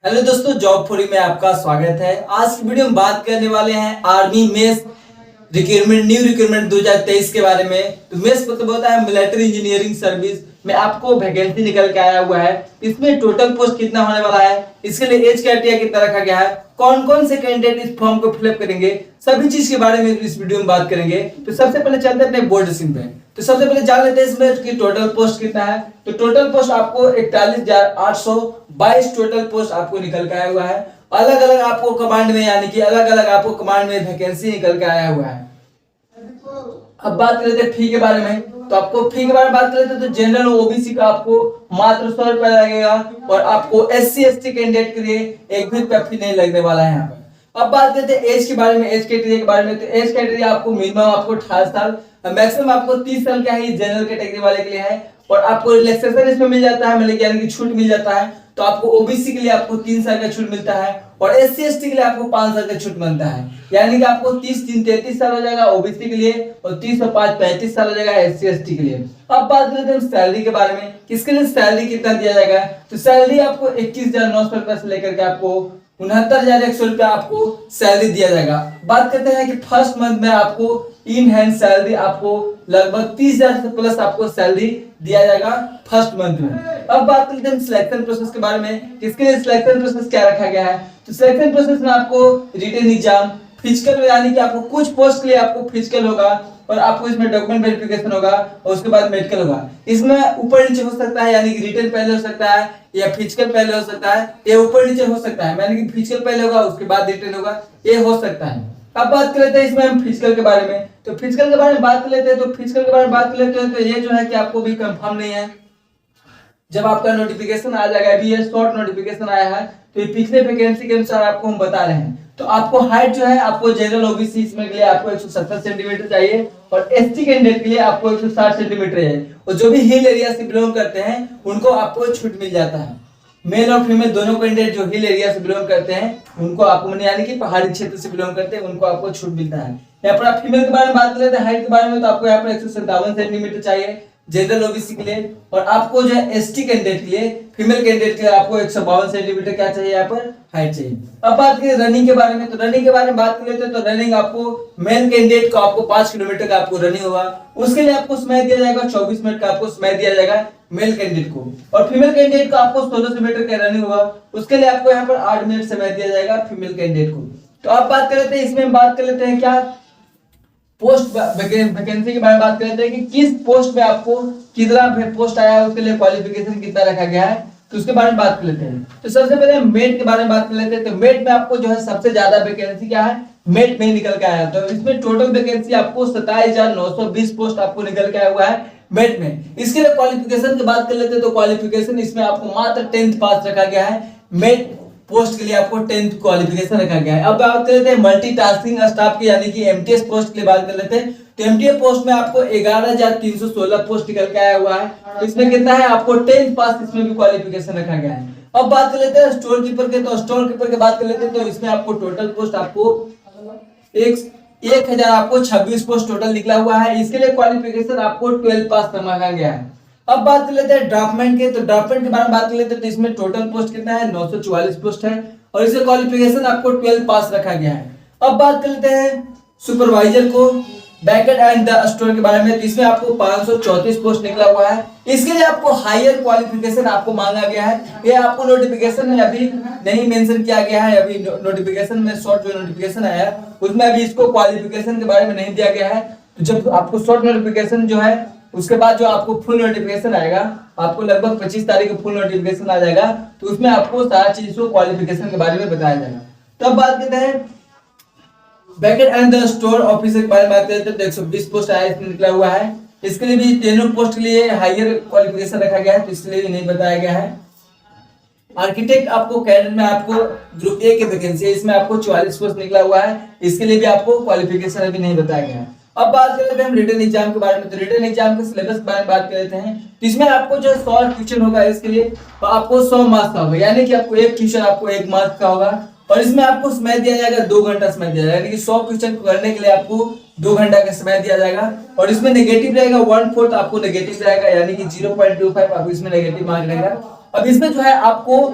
Hello दोस्तों, job fori में आपका स्वागत है। आज की वीडियो में बात करने वाले हैं आर्मी मेस न्यू रिक्रूटमेंट 2023 के बारे में। तो मेस मतलब होता है मिलिट्री इंजीनियरिंग सर्विस में आपको वैकेंसी निकल के आया हुआ है। इसमें टोटल पोस्ट कितना होने वाला है, इसके लिए एज क्राइटेरिया कितना रखा गया है, कौन कौन से कैंडिडेट इस फॉर्म को फिलअप करेंगे, सभी चीज के बारे में इस वीडियो में बात करेंगे। तो सबसे पहले चलते हैं अपने बोर्ड स्क्रीन पे। तो सबसे पहले जान लेते हैं इसमें कि टोटल पोस्ट कितना है। तो टोटल पोस्ट आपको 41,822 टोटल पोस्ट आपको निकल के आया हुआ है। अलग अलग आपको कमांड में यानी कि अलग अलग आपको कमांड में वैकेंसी निकल के आया हुआ है। अब बात कर लेते हैं फी के बारे में। तो आपको फी के बारे में बात कर लेते हैं तो जनरल ओबीसी का आपको मात्र 100 रुपया लगेगा और आपको एससी एसटी कैंडिडेट के लिए एक भी फी नहीं लगने वाला है यहाँ पर। अब बात करते हैं एज के बारे में, एज क्राइटेरिया के बारे में। तो एज क्राइटेरिया आपको मिनिमम आपको 18 साल, मैक्सिमम आपको 30 साल का ही जनरल कैटेगरी वाले के लिए है और आपको रिलैक्सेशन इसमें मिल जाता है, मतलब यानी कि छूट मिल जाता है। तो आपको ओबीसी के लिए आपको 3 साल का छूट मिलता है और एससी एसटी के लिए आपको 5 साल का छूट मिलता है, यानी कि आपको 30-3-33 साल हो जाएगा ओबीसी के लिए और 30 और 5-35 साल हो जाएगा एससी एसटी के लिए। अब बात करते हैं सैलरी के बारे में, किसके लिए सैलरी कितना दिया जाएगा। तो सैलरी आपको 21,900 रुपए से लेकर के आपको 69,100 रुपया आपको सैलरी दिया जाएगा। बात करते हैं कि फर्स्ट मंथ में आपको इन हैंड सैलरी आपको लगभग 30,000 से प्लस आपको सैलरी दिया जाएगा फर्स्ट मंथ में। अब बात करते हैं सिलेक्शन प्रोसेस के बारे में, किसके लिए सिलेक्शन प्रोसेस क्या रखा गया है। तो सिलेक्शन प्रोसेस में आपको रिटन एग्जाम, फिजिकल यानी कि आपको कुछ पोस्ट के लिए आपको फिजिकल होगा और आपको इसमें डॉक्यूमेंट वेरिफिकेशन होगा और उसके बाद मेडिकल होगा। इसमें ऊपर नीचे हो सकता है, यानी कि रिटन पहले हो सकता है या फिजिकल पहले हो सकता है, ये ऊपर नीचे हो सकता है, यानी कि फिजिकल पहले होगा उसके बाद रिटन होगा, ये हो सकता है। अब बात कर लेते हैं इसमें हम फिजिकल के बारे में। तो फिजिकल के बारे में बात कर लेते हैं, तो फिजिकल के बारे में बात कर लेते हैं तो ये जो है कि आपको भी कंफर्म नहीं है। जब आपका नोटिफिकेशन आ जाएगा, अभी ये शॉर्ट नोटिफिकेशन आया है तो ये पिछले वैकेंसी के अनुसार आपको हम बता रहे हैं। तो आपको हाइट जो है आपको जनरल ओबीसी इसमें के लिए आपको 170 सेंटीमीटर चाहिए और एसटी कैंडिडेट के लिए आपको 160 सेंटीमीटर है और जो भी हिल एरिया से बिलोंग करते हैं उनको आपको छूट मिल जाता है। मेल और फीमेल दोनों कैंडिडेट जो हिल एरिया से बिलोंग करते हैं उनको आपको यानी कि पहाड़ी क्षेत्र से बिलोंग करते हैं उनको आपको छूट मिलता है। यहाँ पर आप फीमेल के बारे में बात कर लेते हैं, हाइट के बारे में। तो आपको यहाँ पर 157 सेंटीमीटर चाहिए जनरल ओबीसी के लिए और आपको जो है एसटी कैंडिडेट के लिए, फीमेल कैंडिडेट के लिए आपको 152 सेंटीमीटर क्या चाहिए, यहाँ पर हाइट चाहिए। अब बात करें रनिंग के बारे में। तो रनिंग के बारे में बात कर लेते हैं तो रनिंग आपको मेल कैंडिडेट को आपको 5 किलोमीटर का आपको रनिंग होगा, उसके लिए आपको समय दिया जाएगा 24 मिनट का आपको समय दिया जाएगा मेल कैंडिडेट को और फीमेल कैंडिडेट को आपको 1600 मीटर का रनिंग होगा, उसके लिए आपको यहाँ पर 8 मिनट समय दिया जाएगा फीमेल कैंडिडेट को। तो आप बात कर लेते हैं इसमें बात कर लेते हैं क्या पोस्ट वैकेंसी के बारे में बात कर लेते हैं कि किस पोस्ट में आपको कितना पोस्ट आया है, उसके लिए क्वालिफिकेशन कितना रखा गया है, तो उसके बारे में बात कर लेते हैं। तो सबसे पहले मेट के बारे में बात कर लेते हैं। तो मेट में आपको जो है सबसे ज्यादा वैकेंसी क्या है, मेट में निकल के आया। तो इसमें टोटल वैकेंसी आपको 27,920 पोस्ट आपको निकल के आया हुआ है मेट में। इसके लिए क्वालिफिकेशन की बात कर लेते हैं। तो क्वालिफिकेशन इसमें आपको मात्र 10th पास रखा गया है, मेट पोस्ट के लिए आपको 10th क्वालिफिकेशन रखा गया है। अब बात कर लेते हैं मल्टीटास्किंग स्टाफ की यानी कि एमटीएस पोस्ट के लिए बात कर लेते हैं। तो एमटीएस पोस्ट में आपको 11,316 पोस्ट निकल के आया हुआ है। तो इसमें कितना है, आपको 10th पास इसमें भी क्वालिफिकेशन रखा गया है। अब बात कर लेते हैं स्टोर कीपर के। तो स्टोर कीपर की बात कर लेते हैं तो इसमें आपको टोटल पोस्ट आपको 1000 आपको 26 पोस्ट टोटल निकला हुआ है। इसके लिए क्वालिफिकेशन आपको 12th पास मांगा गया है। अब बात कर लेते हैं ड्राफ्टमैन के। तो ड्राफ्टमैन के बारे में बात कर लेते हैं तो इसमें टोटल पोस्ट कितना है, 944 पोस्ट है और इसका क्वालिफिकेशन आपको 12th पास रखा गया है। अब बात कर लेते हैं सुपरवाइजर को, बैकेट एंड द स्टोर के बारे में। तो इसमें आपको 534 पोस्ट निकला हुआ है। इसके लिए आपको हायर क्वालिफिकेशन आपको मांगा गया है। ये आपको नोटिफिकेशन में अभी नहीं मेंशन किया गया है, अभी नोटिफिकेशन में शॉर्ट जो नोटिफिकेशन आया उसमें अभी इसको क्वालिफिकेशन के बारे में नहीं दिया गया है। तो जब आपको शॉर्ट नोटिफिकेशन जो है उसके बाद जो आपको फुल नोटिफिकेशन आएगा, आपको लगभग 25 तारीख को फुल नोटिफिकेशन आ जाएगा, तो उसमें आपको सारा चीज को क्वालिफिकेशन के बारे में बताया जाएगा। तो अब बात करते हैं baked and the store officer के बारे में बात करते हैं। तो 120 पोस्ट आया इसमें निकला हुआ है। इसके लिए भी तीनों पोस्ट के लिए हायर क्वालिफिकेशन रखा गया है, तो इसलिए भी नहीं बताया गया है। आर्किटेक्ट आपको कैडर में आपको ग्रुप ए की वैकेंसी है, इसमें आपको 44 पोस्ट निकला हुआ है। इसके लिए भी आपको क्वालिफिकेशन अभी नहीं बताया गया है। अब बात कर लेते हैं हम रिटन एग्जाम के बारे में। तो रिटन एग्जाम के सिलेबस के बारे में बात कर लेते हैं। तो इसमें आपको जो 100 क्वेश्चन होगा इसके लिए, तो आपको 100 मार्क्स का होगा, यानी कि आपको एक क्वेश्चन आपको 1 मार्क्स का होगा और इसमें आपको समय दिया जाएगा 2 घंटा समय दिया जाएगा, यानी कि 100 क्वेश्चन करने के लिए आपको 2 घंटा का समय दिया जाएगा और इसमें नेगेटिव रहेगा 1/4 आपको नेगेटिव रहेगा, यानी कि 0.25 आपको इसमें नेगेटिव मार्क रहेगा। अब इसमें जो है आपको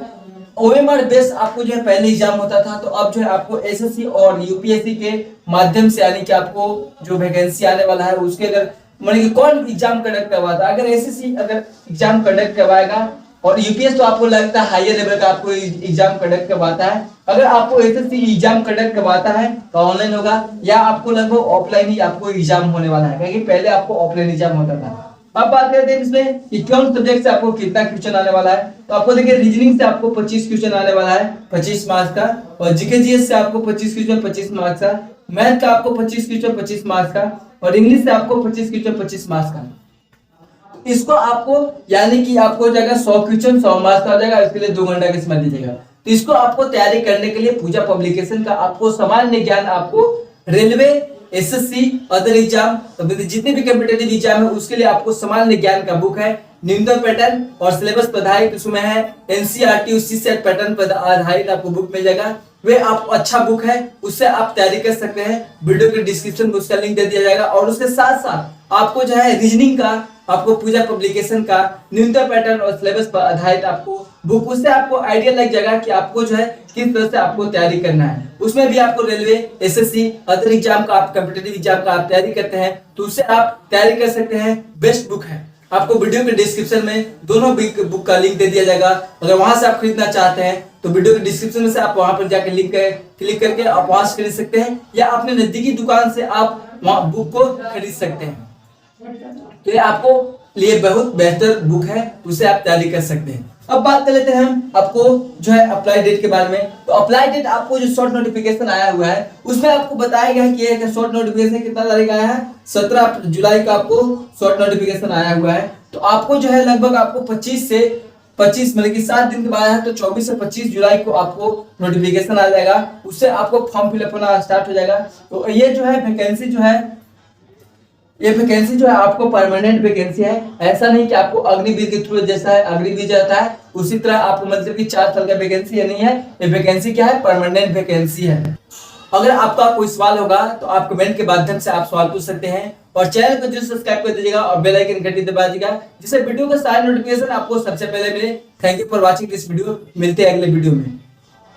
ओएमआर बेस आपको जो है पहले एग्जाम होता था, तो अब जो है आपको एसएससी और यूपीएससी के माध्यम से यानी कि आपको जो वैकेंसी आने वाला है उसके अगर मतलब कि कौन एग्जाम कंडक्ट करवाता है, अगर एसएससी अगर एग्जाम कंडक्ट करवाएगा और यूपीएस तो आपको लगता है हायर लेवल का आपको एग्जाम कंडक्ट करवाता है, अगर आपको एसएससी एग्जाम कंडक्ट करवाता है तो ऑनलाइन होगा या आपको लगभग ऑफलाइन ही आपको एग्जाम होने वाला है, क्योंकि पहले आपको ऑफलाइन एग्जाम होता था। अब बात करते हैं इसमें कि कौन सब्जेक्ट से आपको कितना क्वेश्चन आने वाला है। तो आपको देखिए रीजनिंग से आपको 25 क्वेश्चन आने वाला है 25 मार्क्स का, और जीके जीएस से आपको 25 क्वेश्चन 25 मार्क्स का, मैथ का आपको 25 क्वेश्चन 25 मार्क्स का, और इंग्लिश से आपको 25 क्वेश्चन 25 मार्क्स का। इसको आपको यानी कि आपको हो जाएगा 100 क्वेश्चन 100 मार्क्स का हो जाएगा, इसके लिए 2 घंटा का समय दीजिएगा। तो इसको आपको तैयारी करने के लिए पूजा पब्लिकेशन का आपको सामान्य ज्ञान, आपको रेलवे, एसएससी, अदर एग्जाम, जितने भी कॉम्पिटिटिव एग्जाम है उसके लिए आपको सामान्य ज्ञान का बुक है, न्यूनतम पैटर्न और सिलेबस पर आधारित उसमें है, एनसीईआरटी उसी सेट पैटर्न पर आधारित आपको बुक मिल जाएगा। वे आप अच्छा बुक है, उससे आप तैयारी कर सकते हैं। वीडियो के डिस्क्रिप्शन में उसका लिंक दे दिया जाएगा, और उसके साथ साथ आपको जो है रीजनिंग का आपको पूजा पब्लिकेशन का न्यूनतम पैटर्न और सिलेबस पर आधारित आपको बुक, उससे आपको आइडिया लग जाएगा कि आपको जो है किस तरह से आपको तैयारी करना है। उसमें भी आपको रेलवे, एसएससी, अदर एग्जाम का आप कॉम्पिटिटिव एग्जाम का आप तैयारी करते हैं तो उससे आप तैयारी कर सकते हैं। बेस्ट बुक है, आपको वीडियो के डिस्क्रिप्शन में दोनों बुक का लिंक दे दिया जाएगा। अगर वहां से आप खरीदना चाहते हैं तो वीडियो के डिस्क्रिप्शन में से आप वहां पर जाकर लिंक क्लिक करके आप वहां से खरीद सकते हैं, या अपने नजदीकी दुकान से आप वहां बुक को खरीद सकते हैं। तो ये आपको लिए बहुत बेहतर बुक है, उसे आप तैयारी कर सकते हैं। अब बात कर लेते हैं हम आपको जो है अप्लाई डेट के बारे में। तो अप्लाई डेट आपको जो शॉर्ट नोटिफिकेशन आया हुआ है उसमें आपको बताया गया है कि एक शॉर्ट नोटिफिकेशन कितना तारीख आया है, 17 जुलाई का आपको शॉर्ट नोटिफिकेशन आया हुआ है। तो आपको जो है लगभग आपको 25 मतलब कि 7 दिन के बाद है, तो 24 से 25 जुलाई को आपको नोटिफिकेशन आ जाएगा, उससे आपको फॉर्म फिलअप होना स्टार्ट हो जाएगा। तो ये जो है वैकेंसी जो है, ये वैकेंसी जो है आपको परमानेंट वैकेंसी है, ऐसा नहीं कि आपको अग्निवीर के थ्रू जैसा है अग्निवीर जाता है उसी तरह आपको मतलब कि 4 साल का वैकेंसी है, नहीं है। ये वैकेंसी क्या है, परमानेंट वैकेंसी है। अगर आपका कोई सवाल होगा तो आप कमेंट के माध्यम से आप सवाल पूछ सकते हैं, और चैनल को जरूर सब्सक्राइब कर दीजिएगा और बेल आइकन घंटी दबा दीजिएगा, जिससे वीडियो का सारे नोटिफिकेशन आपको सबसे पहले मिले। Thank you for watching this video, मिलते हैं अगले वीडियो में।